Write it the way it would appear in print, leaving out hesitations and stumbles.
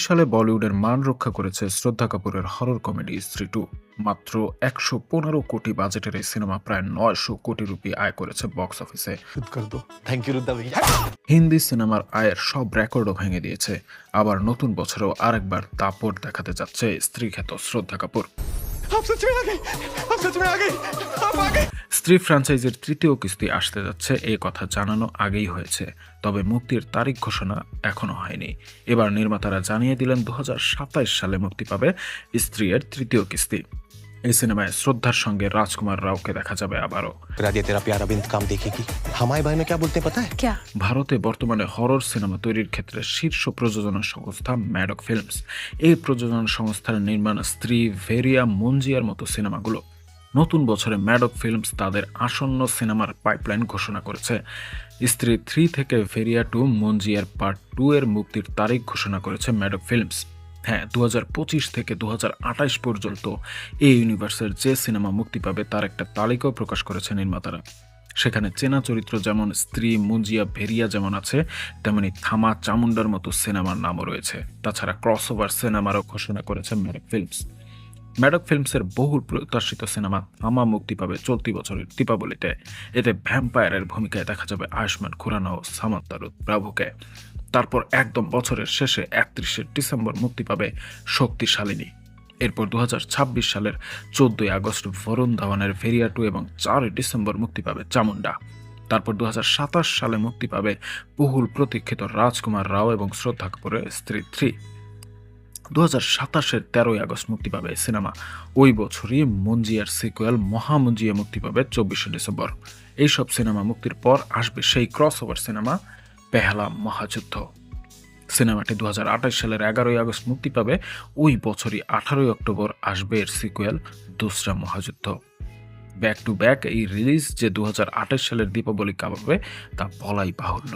সালে বলিউডের মান রক্ষা করেছে শ্রদ্ধা কাপুরের হরর কমেডি স্ত্রী টু। মাত্র ১১৫ কোটি বাজেটের এই সিনেমা প্রায় ৯০০ কোটি রুপি আয় করেছে বক্স অফিসে। कर दो। थैंक यू रुद्दा भैया। হিন্দি সিনেমার আয়ের সব রেকর্ডও ভেঙে দিয়েছে। আবার নতুন বছরেও আরেকবার দাপট দেখাতে যাচ্ছে স্ত্রী খ্যাত শ্রদ্ধা কাপুর। आप सच में आ गए, आप सच में आ गए, आप आ गए। স্ত্রী ফ্র্যাঞ্চাইজির তৃতীয় কিস্তি আসতে যাচ্ছে এই কথা জানানো আগেই হয়েছে, তবে মুক্তির তারিখ ঘোষণা এখনো হয়নি। এবার নির্মাতারা জানিয়ে দিলেন ২০২৭ সালে মুক্তি পাবে স্ত্রী এর তৃতীয় কিস্তি। এই সিনেমায় শ্রদ্ধার সঙ্গে রাজকুমার রাওকে দেখা যাবে আবারও। राधिया तेरा प्यारा भी इंतकाम देखेगी। हमारे भाई में क्या बोलते हैं पता है? क्या? ভারতে বর্তমানে হরর সিনেমা তৈরির ক্ষেত্রে শীর্ষ প্রযোজনা সংস্থা ম্যাডক ফিল্মস। এই প্রযোজনা সংস্থার নির্মাণ স্ত্রী, ভেরিয়া, মঞ্জিয়ার মতো সিনেমাগুলো। নতুন বছরে ম্যাডক ফিল্মস তাদের আসন্ন সিনেমার পাইপলাইন ঘোষণা করেছে। স্ত্রী 3 থেকে ভেরিয়া 2, মঞ্জিয়ার পার্ট 2 এর মুক্তির তারিখ ঘোষণা করেছে ম্যাডক ফিল্মস। হ্যাঁ, ২০২৫ থেকে ২০২৮ পর্যন্ত এই ইউনিভার্সের যে সিনেমা মুক্তি পাবে তার একটা তালিকাও প্রকাশ করেছে নির্মাতারা। সেখানে চেনা চরিত্র যেমন স্ত্রী, মুঞ্জিয়া, ভেরিয়া যেমন আছে, তেমনি থামা, চামুন্ডার মতো সিনেমার নামও রয়েছে। তাছাড়া ক্রসওভার সিনেমারও ঘোষণা করেছে ম্যাডক ফিল্মস। ম্যাডক ফিল্মসের বহুল প্রত্যাশিত সিনেমা থামা মুক্তি পাবে চলতি বছরের দীপাবলিতে। এতে ভ্যাম্পায়ারের ভূমিকায় দেখা যাবে আয়ুষ্মান খুরানা ও সামান্তা রুথ ব্রাভোকে। তারপর একদম বছরের শেষে ৩১শে ডিসেম্বর মুক্তি পাবে শক্তিশালিনী। এরপর ২০২৬ সালের ১৪ই আগস্ট বরুণ ধাওয়ানের ভেরিয়া ২ এবং ৪ ডিসেম্বর মুক্তি পাবে চামুন্ডা। তারপর ২০২৭ সালে মুক্তি পাবে বহুল প্রতীক্ষিত রাজকুমার রাও এবং শ্রদ্ধা কাপুরের স্ত্রী ৩। ২০২৭-এর ১৩ই আগস্ট মুক্তি পাবে এই সিনেমা। ওই বছরই মঞ্জিয়ার সিকুয়েল মহামঞ্জিয়া মুক্তি পাবে ২৪শে ডিসেম্বর। এইসব সিনেমা মুক্তির পর আসবে সেই ক্রসওভার সিনেমা পেহলা মহাযুদ্ধ। সিনেমাটি ২০২৮ সালের ১১ই আগস্ট মুক্তি পাবে। ওই বছরই ১৮ই অক্টোবর আসবে এর সিকুয়েল দোসরা মহাযুদ্ধ। ব্যাক টু ব্যাক এই রিলিজ যে ২০২৮ সালের দীপাবলি কাঁপাবে তা বলাই বাহুল্য।